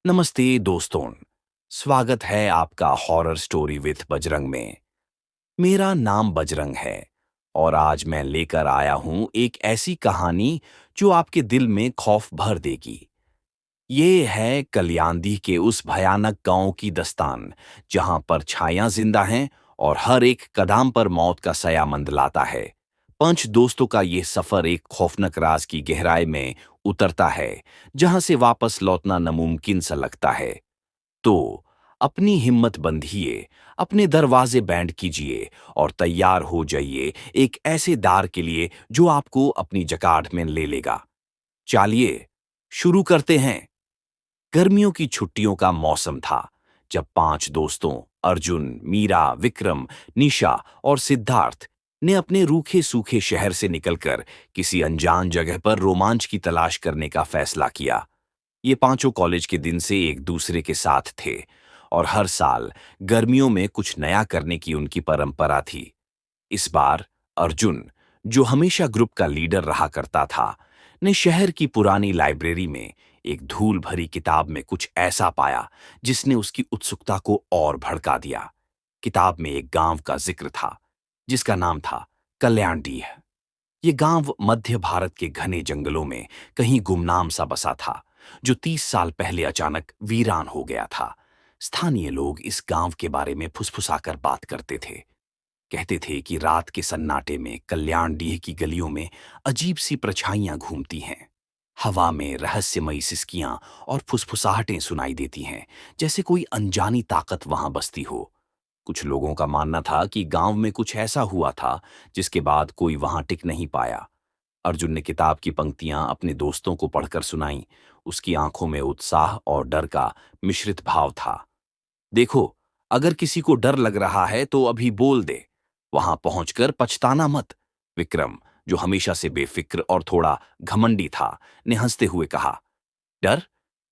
नमस्ते दोस्तों। स्वागत है आपका हॉरर स्टोरी विथ बजरंग में। मेरा नाम बजरंग है और आज मैं लेकर आया हूं एक ऐसी कहानी जो आपके दिल में खौफ भर देगी। ये है कल्याणदी के उस भयानक गांव की दस्तान, जहां पर छायां जिंदा हैं और हर एक कदम पर मौत का साया मंडलाता है। 5 दोस्तों का ये सफर एक खौफनाक राज की गहराई में उतरता है, जहां से वापस लौटना नामुमकिन सा लगता है। तो अपनी हिम्मत बंधिए, अपने दरवाजे बैंड कीजिए और तैयार हो जाइए एक ऐसे दार के लिए जो आपको अपनी जकाट में ले लेगा। चलिए शुरू करते हैं। गर्मियों की छुट्टियों का मौसम था, जब 5 दोस्तों अर्जुन, मीरा, विक्रम, निशा और सिद्धार्थ ने अपने रूखे सूखे शहर से निकलकर किसी अनजान जगह पर रोमांच की तलाश करने का फैसला किया। ये पांचों कॉलेज के दिन से एक दूसरे के साथ थे और हर साल गर्मियों में कुछ नया करने की उनकी परंपरा थी। इस बार अर्जुन, जो हमेशा ग्रुप का लीडर रहा करता था, ने शहर की पुरानी लाइब्रेरी में एक धूल भरी किताब में कुछ ऐसा पाया जिसने उसकी उत्सुकता को और भड़का दिया। किताब में एक गांव का जिक्र था, जिसका नाम था कल्याणडीह। ये गांव मध्य भारत के घने जंगलों में कहीं गुमनाम सा बसा था, जो 30 साल पहले अचानक वीरान हो गया था। स्थानीय लोग इस गांव के बारे में फुसफुसाकर बात करते थे। कहते थे कि रात के सन्नाटे में कल्याणडीह की गलियों में अजीब सी परछाइयां घूमती हैं। हवा में रहस्यमयी सिसकियां और फुसफुसाहटें सुनाई देती हैं, जैसे कोई अनजानी ताकत वहां बसती हो। कुछ लोगों का मानना था कि गांव में कुछ ऐसा हुआ था जिसके बाद कोई वहां टिक नहीं पाया। अर्जुन ने किताब की पंक्तियां अपने दोस्तों को पढ़कर सुनाई। उसकी आंखों में उत्साह और डर का मिश्रित भाव था। देखो, अगर किसी को डर लग रहा है तो अभी बोल दे, वहां पहुंचकर पछताना मत। विक्रम, जो हमेशा से बेफिक्र और थोड़ा घमंडी था, ने हंसते हुए कहा। डर?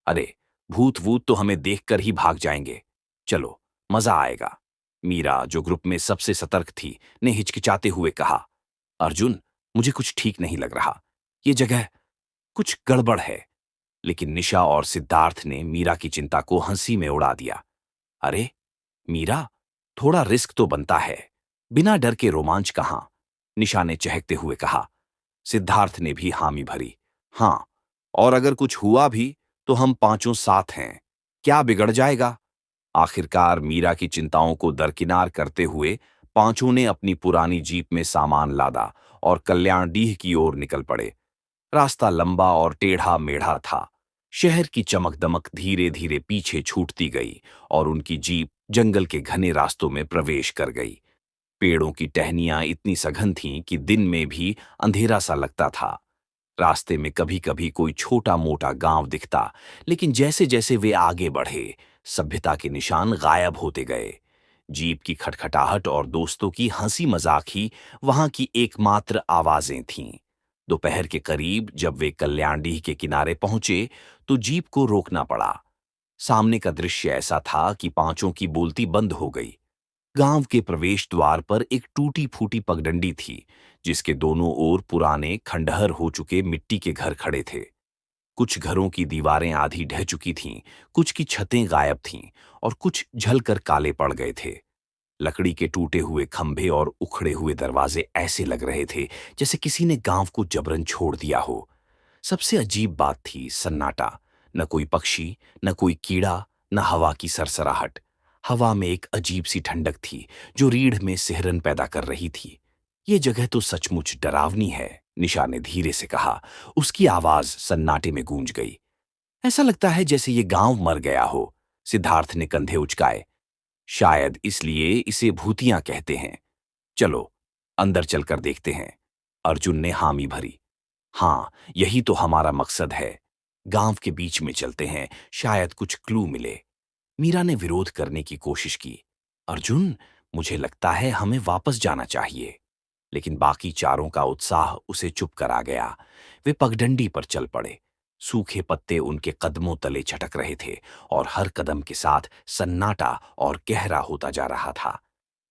अरे, भूत वूत तो हमें देखकर ही भाग जाएंगे। चलो, मजा आएगा। मीरा, जो ग्रुप में सबसे सतर्क थी, ने हिचकिचाते हुए कहा। अर्जुन, मुझे कुछ ठीक नहीं लग रहा। ये जगह कुछ गड़बड़ है। लेकिन निशा और सिद्धार्थ ने मीरा की चिंता को हंसी में उड़ा दिया। अरे मीरा, थोड़ा रिस्क तो बनता है। बिना डर के रोमांच कहां? निशा ने चहकते हुए कहा। सिद्धार्थ ने भी हामी भरी। हाँ, और अगर कुछ हुआ भी तो हम पांचों साथ हैं। क्या बिगड़ जाएगा? आखिरकार मीरा की चिंताओं को दरकिनार करते हुए पांचों ने अपनी पुरानी जीप में सामान लादा और कल्याणडीह की ओर निकल पड़े। रास्ता लंबा और टेढ़ा मेढ़ा था। शहर की चमक दमक धीरे धीरे पीछे छूटती गई और उनकी जीप जंगल के घने रास्तों में प्रवेश कर गई। पेड़ों की टहनियां इतनी सघन थीं कि दिन में भी अंधेरा सा लगता था। रास्ते में कभी कभी कोई छोटा मोटा गांव दिखता, लेकिन जैसे जैसे वे आगे बढ़े, सभ्यता के निशान गायब होते गए। जीप की खटखटाहट और दोस्तों की हंसी मजाक ही वहां की एकमात्र आवाजें थीं। दोपहर के करीब जब वे कल्याणडीह के किनारे पहुंचे, तो जीप को रोकना पड़ा। सामने का दृश्य ऐसा था कि पांचों की बोलती बंद हो गई। गांव के प्रवेश द्वार पर एक टूटी फूटी पगडंडी थी, जिसके दोनों ओर पुराने खंडहर हो चुके मिट्टी के घर खड़े थे। कुछ घरों की दीवारें आधी ढह चुकी थीं, कुछ की छतें गायब थीं और कुछ झलकर काले पड़ गए थे। लकड़ी के टूटे हुए खंभे और उखड़े हुए दरवाजे ऐसे लग रहे थे जैसे किसी ने गांव को जबरन छोड़ दिया हो। सबसे अजीब बात थी सन्नाटा। न कोई पक्षी, न कोई कीड़ा, न हवा की सरसराहट। हवा में एक अजीब सी ठंडक थी, जो रीढ़ में सिहरन पैदा कर रही थी। ये जगह तो सचमुच डरावनी है, निशा ने धीरे से कहा। उसकी आवाज सन्नाटे में गूंज गई। ऐसा लगता है जैसे ये गांव मर गया हो। सिद्धार्थ ने कंधे उचकाए। शायद इसलिए इसे भूतियां कहते हैं। चलो, अंदर चलकर देखते हैं। अर्जुन ने हामी भरी। हाँ, यही तो हमारा मकसद है। गांव के बीच में चलते हैं, शायद कुछ क्लू मिले। मीरा ने विरोध करने की कोशिश की। अर्जुन, मुझे लगता है हमें वापस जाना चाहिए। लेकिन बाकी चारों का उत्साह उसे चुप करा गया। वे पगडंडी पर चल पड़े। सूखे पत्ते उनके कदमों तले छटक रहे थे और हर कदम के साथ सन्नाटा और गहरा होता जा रहा था।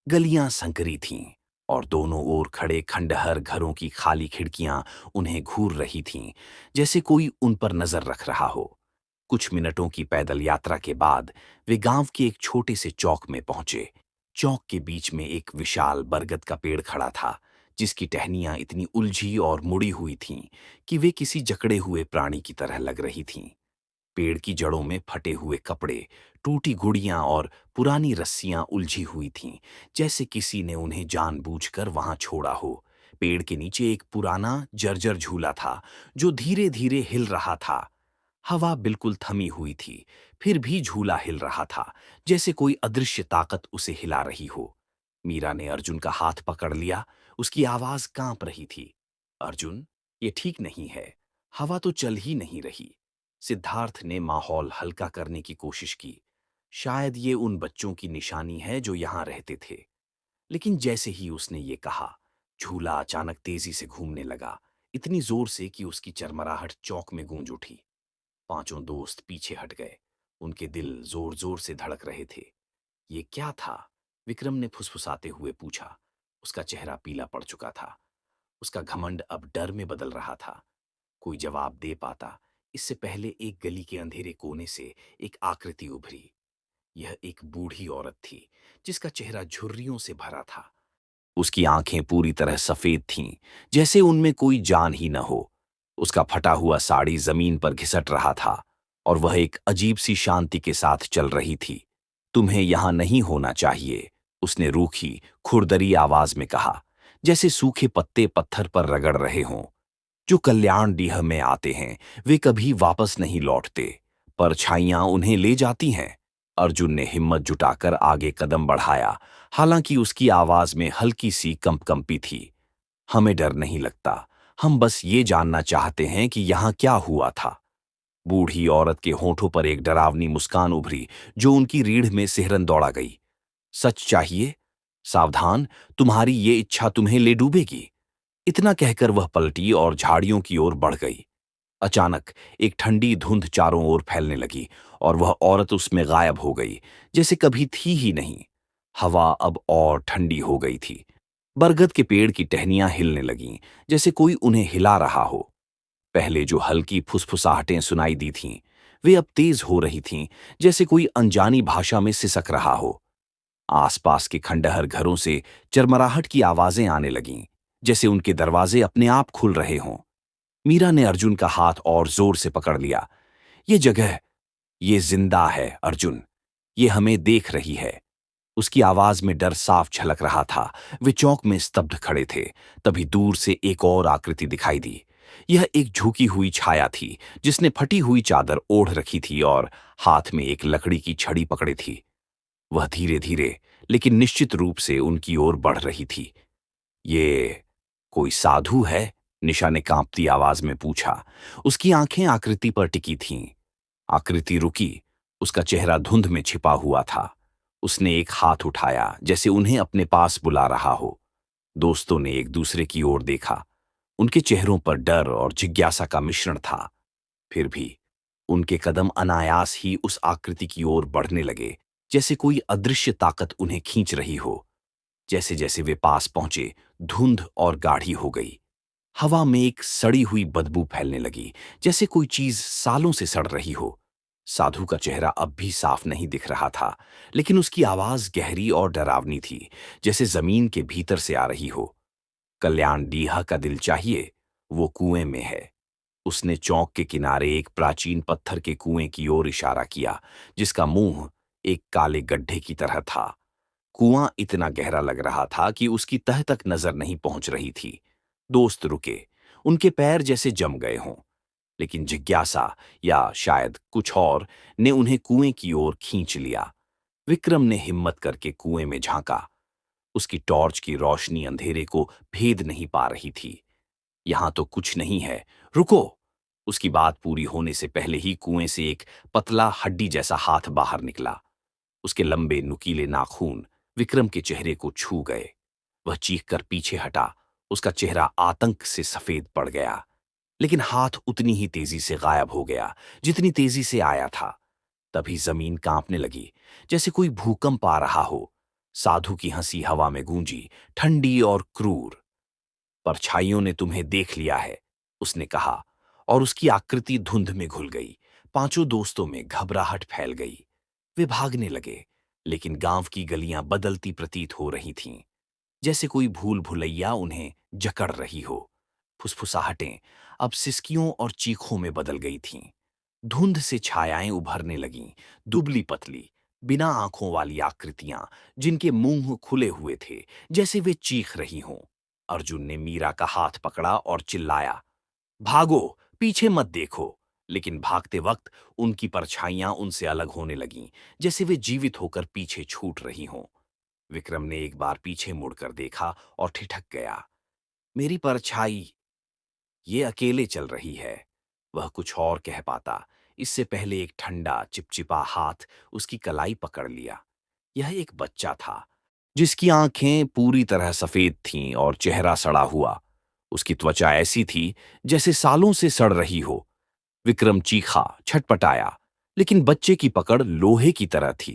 गलियां संकरी थीं और दोनों ओर खड़े खंडहर घरों की खाली खिड़कियां उन्हें घूर रही थीं, जैसे कोई उन पर नजर रख रहा हो। कुछ मिनटों की पैदल यात्रा के बाद वे गांव के एक छोटे से चौक में पहुंचे। चौक के बीच में एक विशाल बरगद का पेड़ खड़ा था, जिसकी टहनियां इतनी उलझी और मुड़ी हुई थीं कि वे किसी जकड़े हुए प्राणी की तरह लग रही थीं। पेड़ की जड़ों में फटे हुए कपड़े, टूटी गुड़ियां और पुरानी रस्सियां उलझी हुई थीं, जैसे किसी ने उन्हें जानबूझकर वहां छोड़ा हो। पेड़ के नीचे एक पुराना जर्जर झूला था, जो धीरे धीरे हिल रहा था। हवा बिल्कुल थमी हुई थी, फिर भी झूला हिल रहा था, जैसे कोई अदृश्य ताकत उसे हिला रही हो। मीरा ने अर्जुन का हाथ पकड़ लिया, उसकी आवाज कांप रही थी। अर्जुन, ये ठीक नहीं है, हवा तो चल ही नहीं रही। सिद्धार्थ ने माहौल हल्का करने की कोशिश की। शायद ये उन बच्चों की निशानी है जो यहां रहते थे। लेकिन जैसे ही उसने ये कहा, झूला अचानक तेजी से घूमने लगा, इतनी जोर से कि उसकी चरमराहट चौक में गूंज उठी। पांचों दोस्त पीछे हट गए। उनके दिल जोर जोर से धड़क रहे थे। ये क्या था? विक्रम ने फुसफुसाते हुए पूछा। उसका चेहरा पीला पड़ चुका था। उसका घमंड अब डर में बदल रहा था। कोई जवाब दे पाता, इससे पहले एक गली के अंधेरे कोने से एक आकृति उभरी। यह एक बूढ़ी औरत थी, जिसका चेहरा झुर्रियों से भरा था। उसकी आंखें पूरी तरह सफेद थीं, जैसे उनमें कोई जान ही न हो। उसका फटा हुआ साड़ी जमीन पर घिसट रहा था, और वह एक अजीब सी शांति के साथ चल रही थी। तुम्हें यहां नहीं होना चाहिए, उसने रूखी, खुरदरी आवाज में कहा, जैसे सूखे पत्ते पत्थर पर रगड़ रहे हों। जो कल्याण डीह में आते हैं, वे कभी वापस नहीं लौटते। परछाइयां उन्हें ले जाती हैं। अर्जुन ने हिम्मत जुटाकर आगे कदम बढ़ाया, हालांकि उसकी आवाज में हल्की सी कंपकंपी थी। हमें डर नहीं लगता, हम बस ये जानना चाहते हैं कि यहां क्या हुआ था। बूढ़ी औरत के होठों पर एक डरावनी मुस्कान उभरी, जो उनकी रीढ़ में सिहरन दौड़ा गई। सच चाहिए? सावधान, तुम्हारी ये इच्छा तुम्हें ले डूबेगी। इतना कहकर वह पलटी और झाड़ियों की ओर बढ़ गई। अचानक एक ठंडी धुंध चारों ओर फैलने लगी, और वह औरत उसमें गायब हो गई, जैसे कभी थी ही नहीं। हवा अब और ठंडी हो गई थी। बरगद के पेड़ की टहनियां हिलने लगीं, जैसे कोई उन्हें हिला रहा हो। पहले जो हल्की फुसफुसाहटें सुनाई दी थीं, वे अब तेज हो रही थीं, जैसे कोई अनजानी भाषा में सिसक रहा हो। आसपास के खंडहर घरों से चरमराहट की आवाजें आने लगीं, जैसे उनके दरवाजे अपने आप खुल रहे हों। मीरा ने अर्जुन का हाथ और जोर से पकड़ लिया। ये जगह, ये जिंदा है अर्जुन, ये हमें देख रही है। उसकी आवाज में डर साफ झलक रहा था। वे चौक में स्तब्ध खड़े थे। तभी दूर से एक और आकृति दिखाई दी। यह एक झुकी हुई छाया थी, जिसने फटी हुई चादर ओढ़ रखी थी और हाथ में एक लकड़ी की छड़ी पकड़ी थी। वह धीरे धीरे, लेकिन निश्चित रूप से उनकी ओर बढ़ रही थी। ये कोई साधु है? निशा ने कांपती आवाज में पूछा। उसकी आंखें आकृति पर टिकी थीं। आकृति रुकी। उसका चेहरा धुंध में छिपा हुआ था। उसने एक हाथ उठाया, जैसे उन्हें अपने पास बुला रहा हो। दोस्तों ने एक दूसरे की ओर देखा। उनके चेहरों पर डर और जिज्ञासा का मिश्रण था। फिर भी उनके कदम अनायास ही उस आकृति की ओर बढ़ने लगे, जैसे कोई अदृश्य ताकत उन्हें खींच रही हो। जैसे जैसे वे पास पहुंचे, धुंध और गाढ़ी हो गई। हवा में एक सड़ी हुई बदबू फैलने लगी, जैसे कोई चीज सालों से सड़ रही हो। साधु का चेहरा अब भी साफ नहीं दिख रहा था, लेकिन उसकी आवाज गहरी और डरावनी थी, जैसे जमीन के भीतर से आ रही हो। कल्याण डीहा का दिल चाहिए, वो कुएं में है। उसने चौक के किनारे एक प्राचीन पत्थर के कुएं की ओर इशारा किया, जिसका मुंह एक काले गड्ढे की तरह था। कुआं इतना गहरा लग रहा था कि उसकी तह तक नजर नहीं पहुंच रही थी। दोस्त रुके। उनके पैर जैसे जम गए हों। लेकिन जिज्ञासा, या शायद कुछ और, ने उन्हें कुएं की ओर खींच लिया। विक्रम ने हिम्मत करके कुएं में झांका। उसकी टॉर्च की रोशनी अंधेरे को भेद नहीं पा रही थी। यहां तो कुछ नहीं है, रुको। उसकी बात पूरी होने से पहले ही कुएं से एक पतला हड्डी जैसा हाथ बाहर निकला। उसके लंबे नुकीले नाखून विक्रम के चेहरे को छू गए। वह चीखकर पीछे हटा। उसका चेहरा आतंक से सफेद पड़ गया। लेकिन हाथ उतनी ही तेजी से गायब हो गया, जितनी तेजी से आया था। तभी जमीन कांपने लगी, जैसे कोई भूकंप आ रहा हो। साधु की हंसी हवा में गूंजी, ठंडी और क्रूर। परछाइयों ने तुम्हें देख लिया है, उसने कहा, और उसकी आकृति धुंध में घुल गई। पांचों दोस्तों में घबराहट फैल गई। वे भागने लगे, लेकिन गांव की गलियां बदलती प्रतीत हो रही थीं, जैसे कोई भूल भुलैया उन्हें जकड़ रही हो। फुसफुसाहटें अब सिसकियों और चीखों में बदल गई थीं। धुंध से छायाएं उभरने लगीं, दुबली पतली, बिना आंखों वाली आकृतियां, जिनके मुंह खुले हुए थे, जैसे वे चीख रही हों। अर्जुन ने मीरा का हाथ पकड़ा और चिल्लाया, भागो, पीछे मत देखो। लेकिन भागते वक्त उनकी परछाइयां उनसे अलग होने लगीं, जैसे वे जीवित होकर पीछे छूट रही हों। विक्रम ने एक बार पीछे मुड़कर देखा और ठिठक गया। मेरी परछाई, ये अकेले चल रही है। वह कुछ और कह पाता, इससे पहले एक ठंडा चिपचिपा हाथ उसकी कलाई पकड़ लिया। यह एक बच्चा था, जिसकी आंखें पूरी तरह सफेद थीं और चेहरा सड़ा हुआ। उसकी त्वचा ऐसी थी जैसे सालों से सड़ रही हो। विक्रम चीखा, छटपटाया, लेकिन बच्चे की पकड़ लोहे की तरह थी।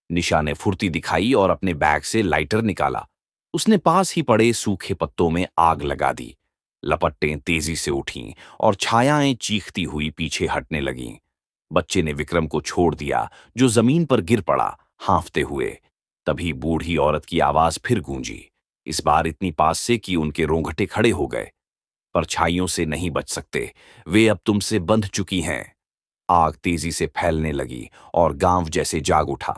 निशा ने फुर्ती दिखाई और अपने बैग से लाइटर निकाला। उसने पास ही पड़े सूखे पत्तों में आग लगा दी। लपटें तेजी से उठीं और छायाएं चीखती हुई पीछे हटने लगीं। बच्चे ने विक्रम को छोड़ दिया, जो जमीन पर गिर पड़ा, हांफते हुए। तभी बूढ़ी औरत की आवाज फिर गूंजी, इस बार इतनी पास से कि उनके रोंगटे खड़े हो गए। परछाइयों से नहीं बच सकते, वे अब तुमसे बंध चुकी हैं। आग तेजी से फैलने लगी और गांव जैसे जाग उठा।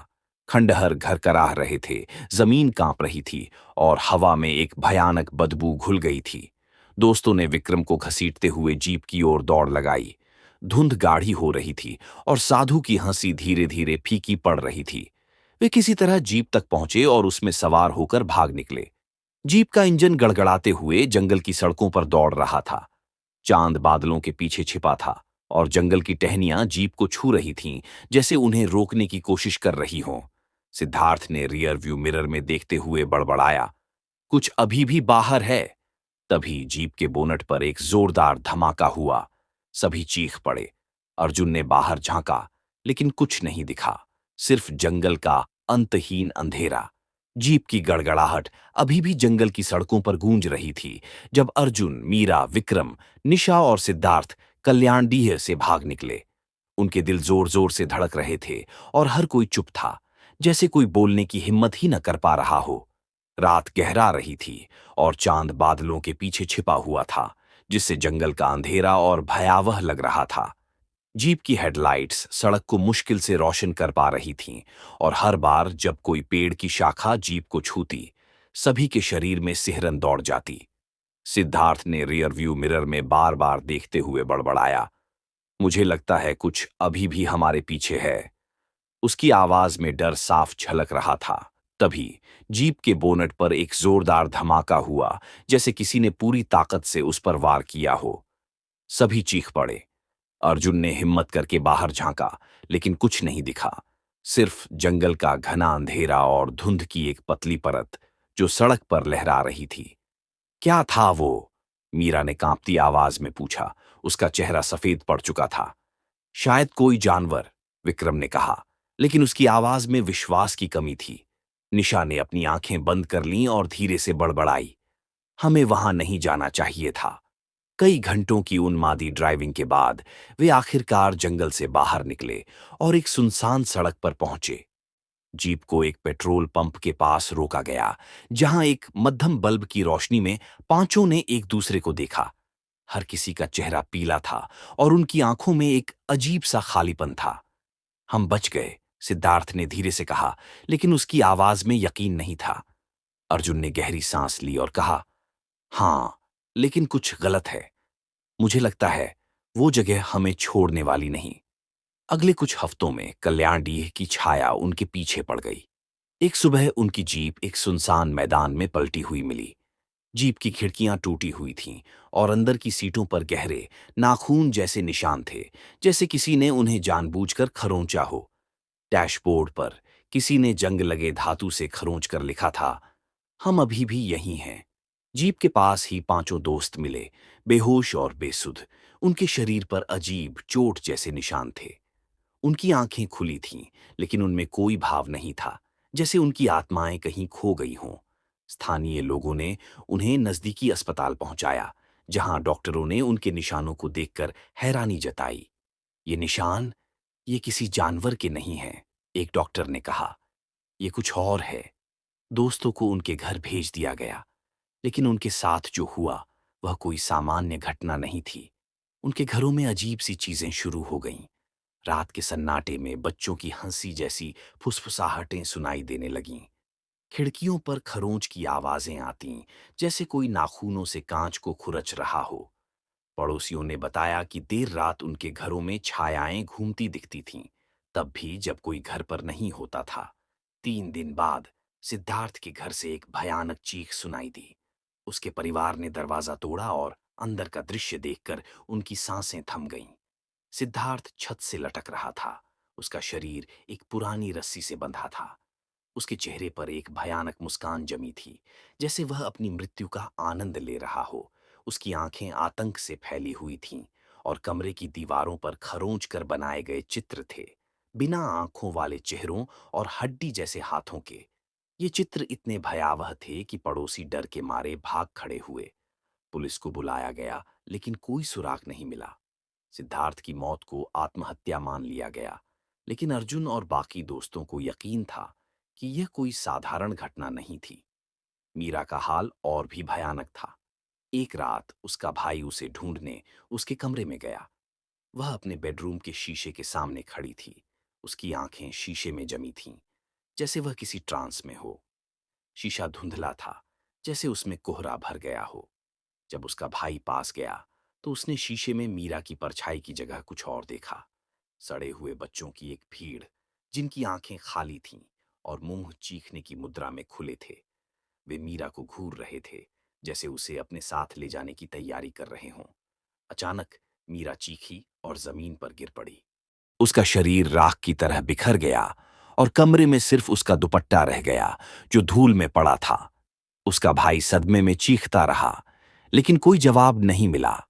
खंडहर घर कराह रहे थे, जमीन कांप रही थी और हवा में एक भयानक बदबू घुल गई थी। दोस्तों ने विक्रम को घसीटते हुए जीप की ओर दौड़ लगाई। धुंध गाढ़ी हो रही थी और साधु की हंसी धीरे धीरे फीकी पड़ रही थी। वे किसी तरह जीप तक पहुंचे और उसमें सवार होकर भाग निकले। जीप का इंजन गड़गड़ाते हुए जंगल की सड़कों पर दौड़ रहा था। चांद बादलों के पीछे छिपा था और जंगल की टहनियां जीप को छू रही थीं, जैसे उन्हें रोकने की कोशिश कर रही हों। सिद्धार्थ ने रियर व्यू मिरर में देखते हुए बड़बड़ाया, कुछ अभी भी बाहर है। तभी जीप के बोनट पर एक जोरदार धमाका हुआ। सभी चीख पड़े। अर्जुन ने बाहर झांका, लेकिन कुछ नहीं दिखा, सिर्फ जंगल का अंतहीन अंधेरा। जीप की गड़गड़ाहट अभी भी जंगल की सड़कों पर गूंज रही थी जब अर्जुन, मीरा, विक्रम, निशा और सिद्धार्थ कल्याणडीह से भाग निकले। उनके दिल जोर जोर से धड़क रहे थे और हर कोई चुप था, जैसे कोई बोलने की हिम्मत ही न कर पा रहा हो। रात गहरा रही थी और चांद बादलों के पीछे छिपा हुआ था, जिससे जंगल का अंधेरा और भयावह लग रहा था। जीप की हेडलाइट्स सड़क को मुश्किल से रोशन कर पा रही थीं और हर बार जब कोई पेड़ की शाखा जीप को छूती, सभी के शरीर में सिहरन दौड़ जाती। सिद्धार्थ ने रियर व्यू मिरर में बार बार देखते हुए बड़बड़ाया, मुझे लगता है कुछ अभी भी हमारे पीछे है। उसकी आवाज में डर साफ झलक रहा था। तभी जीप के बोनट पर एक जोरदार धमाका हुआ, जैसे किसी ने पूरी ताकत से उस पर वार किया हो। सभी चीख पड़े। अर्जुन ने हिम्मत करके बाहर झांका, लेकिन कुछ नहीं दिखा, सिर्फ जंगल का घना अंधेरा और धुंध की एक पतली परत जो सड़क पर लहरा रही थी। क्या था वो? मीरा ने कांपती आवाज में पूछा। उसका चेहरा सफेद पड़ चुका था। शायद कोई जानवर, विक्रम ने कहा, लेकिन उसकी आवाज में विश्वास की कमी थी। निशा ने अपनी आंखें बंद कर लीं और धीरे से बड़बड़ाई, हमें वहां नहीं जाना चाहिए था। कई घंटों की उन्मादी ड्राइविंग के बाद वे आखिरकार जंगल से बाहर निकले और एक सुनसान सड़क पर पहुंचे। जीप को एक पेट्रोल पंप के पास रोका गया, जहां एक मध्यम बल्ब की रोशनी में पांचों ने एक दूसरे को देखा। हर किसी का चेहरा पीला था और उनकी आंखों में एक अजीब सा खालीपन था। हम बच गए, सिद्धार्थ ने धीरे से कहा, लेकिन उसकी आवाज में यकीन नहीं था। अर्जुन ने गहरी सांस ली और कहा, हाँ, लेकिन कुछ गलत है। मुझे लगता है वो जगह हमें छोड़ने वाली नहीं। अगले कुछ हफ्तों में कल्याणडीह की छाया उनके पीछे पड़ गई। एक सुबह उनकी जीप एक सुनसान मैदान में पलटी हुई मिली। जीप की खिड़कियां टूटी हुई थीं और अंदर की सीटों पर गहरे, नाखून जैसे निशान थे, जैसे किसी ने उन्हें जानबूझकर खरोंचा हो। डैशबोर्ड पर किसी ने जंग लगे धातु से खरोंच कर लिखा था, हम अभी भी यहीं हैं। जीप के पास ही पांचों दोस्त मिले, बेहोश और बेसुध। उनके शरीर पर अजीब चोट जैसे निशान थे। उनकी आंखें खुली थीं, लेकिन उनमें कोई भाव नहीं था, जैसे उनकी आत्माएं कहीं खो गई हों। स्थानीय लोगों ने उन्हें नजदीकी अस्पताल पहुंचाया, जहां डॉक्टरों ने उनके निशानों को देखकर हैरानी जताई। ये निशान, ये किसी जानवर के नहीं हैं, एक डॉक्टर ने कहा। ये कुछ और है। दोस्तों को उनके घर भेज दिया गया, लेकिन उनके साथ जो हुआ वह कोई सामान्य घटना नहीं थी। उनके घरों में अजीब सी चीजें शुरू हो गईं। रात के सन्नाटे में बच्चों की हंसी जैसी फुसफुसाहटें सुनाई देने लगीं। खिड़कियों पर खरोंच की आवाजें आतीं, जैसे कोई नाखूनों से कांच को खुरच रहा हो। पड़ोसियों ने बताया कि देर रात उनके घरों में छायाएं घूमती दिखती थीं, तब भी जब कोई घर पर नहीं होता था। 3 दिन बाद सिद्धार्थ के घर से एक भयानक चीख सुनाई दी। उसके परिवार ने दरवाजा तोड़ा और अंदर का दृश्य देखकर उनकी सांसें थम गईं। सिद्धार्थ छत से लटक रहा था। उसका शरीर एक पुरानी रस्सी से बंधा था। उसके चेहरे पर एक भयानक मुस्कान जमी थी, जैसे वह अपनी मृत्यु का आनंद ले रहा हो। उसकी आंखें आतंक से फैली हुई थीं और कमरे की दीवारों पर खरोंच कर बनाए गए चित्र थे, बिना आंखों वाले चेहरों और हड्डी जैसे हाथों के। ये चित्र इतने भयावह थे कि पड़ोसी डर के मारे भाग खड़े हुए। पुलिस को बुलाया गया, लेकिन कोई सुराग नहीं मिला। सिद्धार्थ की मौत को आत्महत्या मान लिया गया, लेकिन अर्जुन और बाकी दोस्तों को यकीन था कि यह कोई साधारण घटना नहीं थी। मीरा का हाल और भी भयानक था। एक रात उसका भाई उसे ढूंढने उसके कमरे में गया। वह अपने बेडरूम के शीशे के सामने खड़ी थी। उसकी आंखें शीशे में जमी थीं, जैसे वह किसी ट्रांस में हो। शीशा धुंधला था, जैसे उसमें कोहरा भर गया हो। जब उसका भाई पास गया, तो उसने शीशे में मीरा की परछाई की जगह कुछ और देखा। सड़े हुए बच्चों की एक भीड़, जिनकी आंखें खाली थीं और मुंह चीखने की मुद्रा में खुले थे। वे मीरा को घूर रहे थे, जैसे उसे अपने साथ ले जाने की तैयारी कर रहे हों। अचानक मीरा चीखी और जमीन पर गिर पड़ी। उसका शरीर राख की तरह बिखर गया और कमरे में सिर्फ उसका दुपट्टा रह गया, जो धूल में पड़ा था। उसका भाई सदमे में चीखता रहा, लेकिन कोई जवाब नहीं मिला।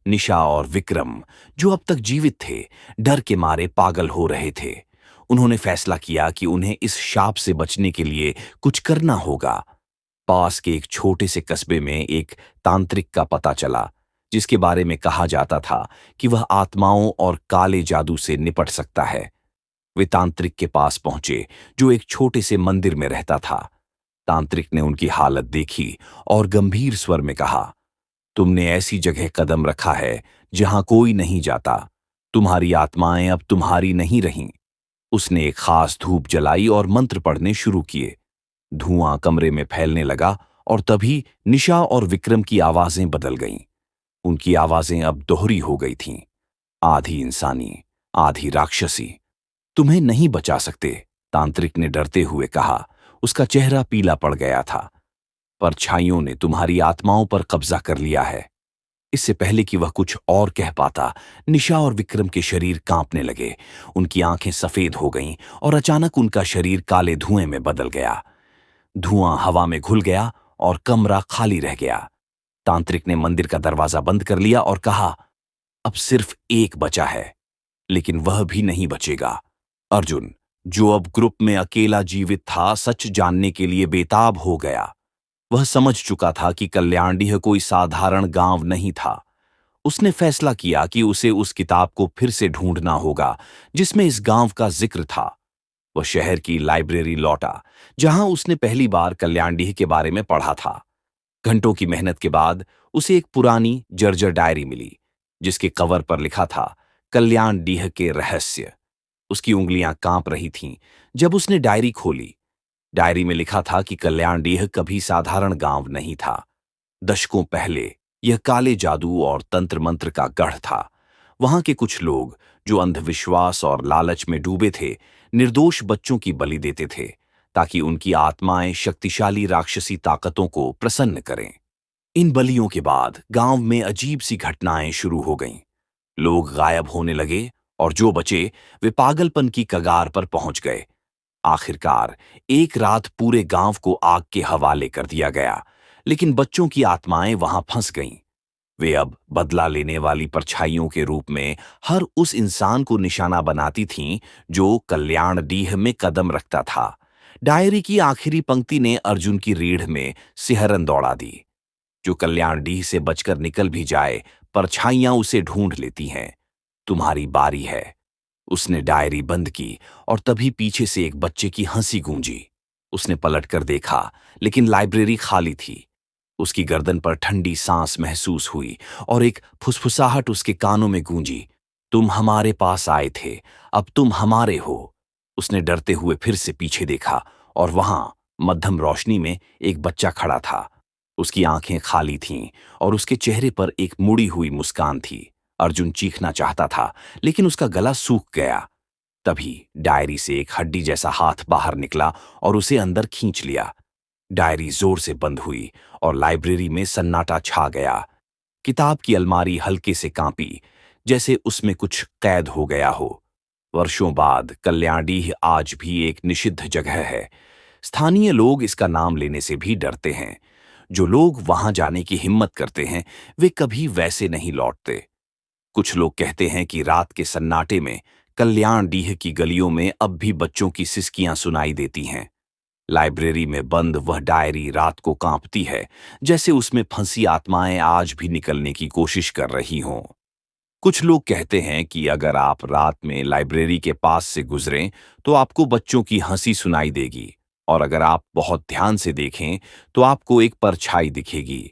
निशा और विक्रम, जो अब तक जीवित थे, डर के मारे पागल हो रहे थे। उन्होंने फैसला किया कि उन्हें इस शाप से बचने के लिए कुछ करना होगा। पास के एक छोटे से कस्बे में एक तांत्रिक का पता चला, जिसके बारे में कहा जाता था कि वह आत्माओं और काले जादू से निपट सकता है। वे तांत्रिक के पास पहुंचे, जो एक छोटे से मंदिर में रहता था। तांत्रिक ने उनकी हालत देखी और गंभीर स्वर में कहा, तुमने ऐसी जगह कदम रखा है जहां कोई नहीं जाता। तुम्हारी आत्माएं अब तुम्हारी नहीं रहीं। उसने एक खास धूप जलाई और मंत्र पढ़ने शुरू किए। धुआं कमरे में फैलने लगा और तभी निशा और विक्रम की आवाजें बदल गईं। उनकी आवाजें अब दोहरी हो गई थीं, आधी इंसानी, आधी राक्षसी। तुम्हें नहीं बचा सकते, तांत्रिक ने डरते हुए कहा। उसका चेहरा पीला पड़ गया था। परछाइयों ने तुम्हारी आत्माओं पर कब्जा कर लिया है। इससे पहले कि वह कुछ और कह पाता, निशा और विक्रम के शरीर कांपने लगे। उनकी आंखें सफेद हो गईं और अचानक उनका शरीर काले धुएं में बदल गया। धुआं हवा में घुल गया और कमरा खाली रह गया। तांत्रिक ने मंदिर का दरवाजा बंद कर लिया और कहा, अब सिर्फ एक बचा है, लेकिन वह भी नहीं बचेगा। अर्जुन, जो अब ग्रुप में अकेला जीवित था, सच जानने के लिए बेताब हो गया। वह समझ चुका था कि कल्याणडीह कोई साधारण गांव नहीं था। उसने फैसला किया कि उसे उस किताब को फिर से ढूंढना होगा जिसमें इस गांव का जिक्र था। वह शहर की लाइब्रेरी लौटा, जहां उसने पहली बार कल्याणडीह के बारे में पढ़ा था। घंटों की मेहनत के बाद उसे एक पुरानी जर्जर डायरी मिली, जिसके कवर पर लिखा था, कल्याणडीह के रहस्य। उसकी उंगलियां कांप रही थीं जब उसने डायरी खोली। डायरी में लिखा था कि कल्याणडीह कभी साधारण गांव नहीं था। दशकों पहले यह काले जादू और तंत्र मंत्र का गढ़ था। वहां के कुछ लोग, जो अंधविश्वास और लालच में डूबे थे, निर्दोष बच्चों की बलि देते थे, ताकि उनकी आत्माएं शक्तिशाली राक्षसी ताकतों को प्रसन्न करें। इन बलियों के बाद गांव में अजीब सी घटनाएं शुरू हो गईं। लोग गायब होने लगे और जो बचे वे पागलपन की कगार पर पहुंच गए। आखिरकार एक रात पूरे गांव को आग के हवाले कर दिया गया, लेकिन बच्चों की आत्माएं वहां फंस गईं। वे अब बदला लेने वाली परछाइयों के रूप में हर उस इंसान को निशाना बनाती थीं जो कल्याणडीह में कदम रखता था। डायरी की आखिरी पंक्ति ने अर्जुन की रीढ़ में सिहरन दौड़ा दी। जो कल्याणडीह से बचकर निकल भी जाए, परछाइयां उसे ढूंढ लेती हैं। तुम्हारी बारी है। उसने डायरी बंद की और तभी पीछे से एक बच्चे की हंसी गूंजी। उसने पलटकर देखा, लेकिन लाइब्रेरी खाली थी। उसकी गर्दन पर ठंडी सांस महसूस हुई और एक फुसफुसाहट उसके कानों में गूंजी। तुम हमारे पास आए थे, अब तुम हमारे हो। उसने डरते हुए फिर से पीछे देखा और वहां मध्यम रोशनी में एक बच्चा खड़ा था। उसकी आंखें खाली थीं और उसके चेहरे पर एक मुड़ी हुई मुस्कान थी। अर्जुन चीखना चाहता था, लेकिन उसका गला सूख गया। तभी डायरी से एक हड्डी जैसा हाथ बाहर निकला और उसे अंदर खींच लिया। डायरी जोर से बंद हुई और लाइब्रेरी में सन्नाटा छा गया। किताब की अलमारी हल्के से कांपी, जैसे उसमें कुछ कैद हो गया हो। वर्षों बाद कल्याणडीह आज भी एक निषिद्ध जगह है। स्थानीय लोग इसका नाम लेने से भी डरते हैं। जो लोग वहां जाने की हिम्मत करते हैं, वे कभी वैसे नहीं लौटते। कुछ लोग कहते हैं कि रात के सन्नाटे में कल्याणडीह की गलियों में अब भी बच्चों की सिसकियां सुनाई देती हैं। लाइब्रेरी में बंद वह डायरी रात को कांपती है, जैसे उसमें फंसी आत्माएं आज भी निकलने की कोशिश कर रही हों। कुछ लोग कहते हैं कि अगर आप रात में लाइब्रेरी के पास से गुजरें तो आपको बच्चों की हंसी सुनाई देगी, और अगर आप बहुत ध्यान से देखें तो आपको एक परछाई दिखेगी।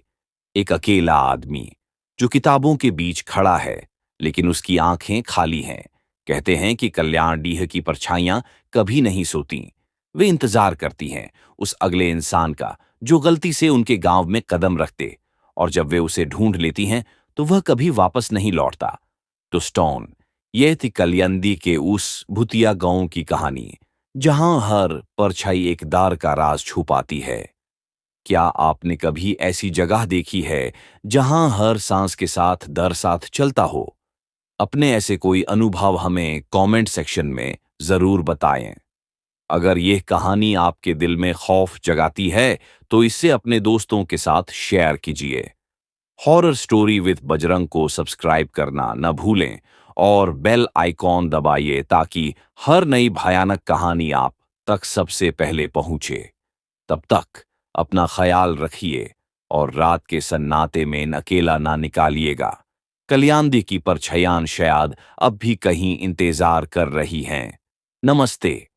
एक अकेला आदमी जो किताबों के बीच खड़ा है, लेकिन उसकी आंखें खाली हैं। कहते हैं कि कल्याणडीह की परछाइयां कभी नहीं सोती। वे इंतजार करती हैं उस अगले इंसान का जो गलती से उनके गांव में कदम रखते, और जब वे उसे ढूंढ लेती हैं तो वह कभी वापस नहीं लौटता। तो स्टोन, यह थी कलियंदी के उस भूतिया गांव की कहानी, जहां हर परछाई एक दार का राज छुपाती है। क्या आपने कभी ऐसी जगह देखी है जहां हर सांस के साथ दर साथ चलता हो? अपने ऐसे कोई अनुभव हमें कमेंट सेक्शन में जरूर बताएं। अगर यह कहानी आपके दिल में खौफ जगाती है तो इसे अपने दोस्तों के साथ शेयर कीजिए। हॉरर स्टोरी विद बजरंग को सब्सक्राइब करना न भूलें और बेल आइकॉन दबाइए ताकि हर नई भयानक कहानी आप तक सबसे पहले पहुंचे। तब तक अपना ख्याल रखिए और रात के सन्नाटे में अकेला ना निकालिएगा। कल्याणी की परछायां शायद अब भी कहीं इंतजार कर रही हैं। नमस्ते।